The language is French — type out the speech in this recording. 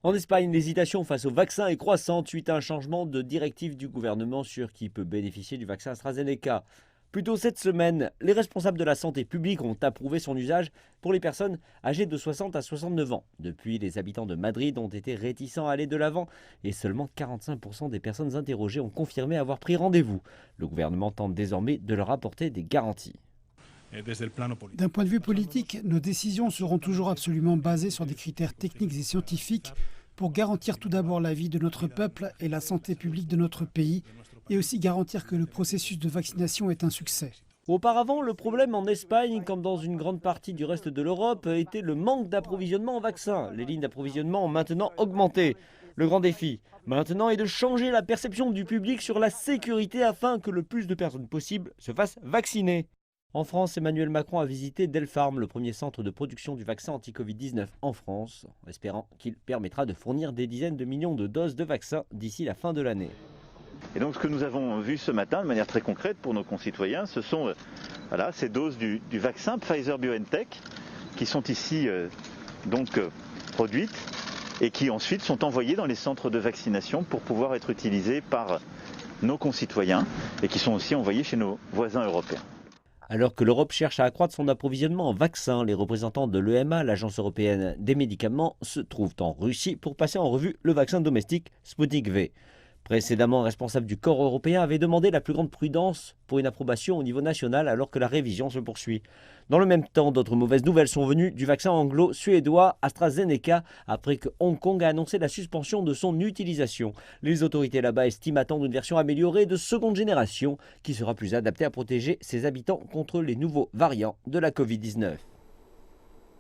En Espagne, l'hésitation face au vaccin est croissante suite à un changement de directive du gouvernement sur qui peut bénéficier du vaccin AstraZeneca. Plus tôt cette semaine, les responsables de la santé publique ont approuvé son usage pour les personnes âgées de 60 à 69 ans. Depuis, les habitants de Madrid ont été réticents à aller de l'avant et seulement 45% des personnes interrogées ont confirmé avoir pris rendez-vous. Le gouvernement tente désormais de leur apporter des garanties. D'un point de vue politique, nos décisions seront toujours absolument basées sur des critères techniques et scientifiques pour garantir tout d'abord la vie de notre peuple et la santé publique de notre pays, et aussi garantir que le processus de vaccination est un succès. Auparavant, le problème en Espagne, comme dans une grande partie du reste de l'Europe, était le manque d'approvisionnement en vaccins. Les lignes d'approvisionnement ont maintenant augmenté. Le grand défi, maintenant, est de changer la perception du public sur la sécurité afin que le plus de personnes possible se fassent vacciner. En France, Emmanuel Macron a visité Delpharm, le premier centre de production du vaccin anti-Covid-19 en France, espérant qu'il permettra de fournir des dizaines de millions de doses de vaccins d'ici la fin de l'année. Et donc ce que nous avons vu ce matin de manière très concrète pour nos concitoyens, ce sont ces doses du vaccin Pfizer-BioNTech qui sont ici produites et qui ensuite sont envoyées dans les centres de vaccination pour pouvoir être utilisées par nos concitoyens et qui sont aussi envoyées chez nos voisins européens. Alors que l'Europe cherche à accroître son approvisionnement en vaccins, les représentants de l'EMA, l'Agence européenne des médicaments, se trouvent en Russie pour passer en revue le vaccin domestique Sputnik V. Précédemment, un responsable du corps européen avait demandé la plus grande prudence pour une approbation au niveau national alors que la révision se poursuit. Dans le même temps, d'autres mauvaises nouvelles sont venues du vaccin anglo-suédois AstraZeneca après que Hong Kong a annoncé la suspension de son utilisation. Les autorités là-bas estiment attendre une version améliorée de seconde génération qui sera plus adaptée à protéger ses habitants contre les nouveaux variants de la Covid-19.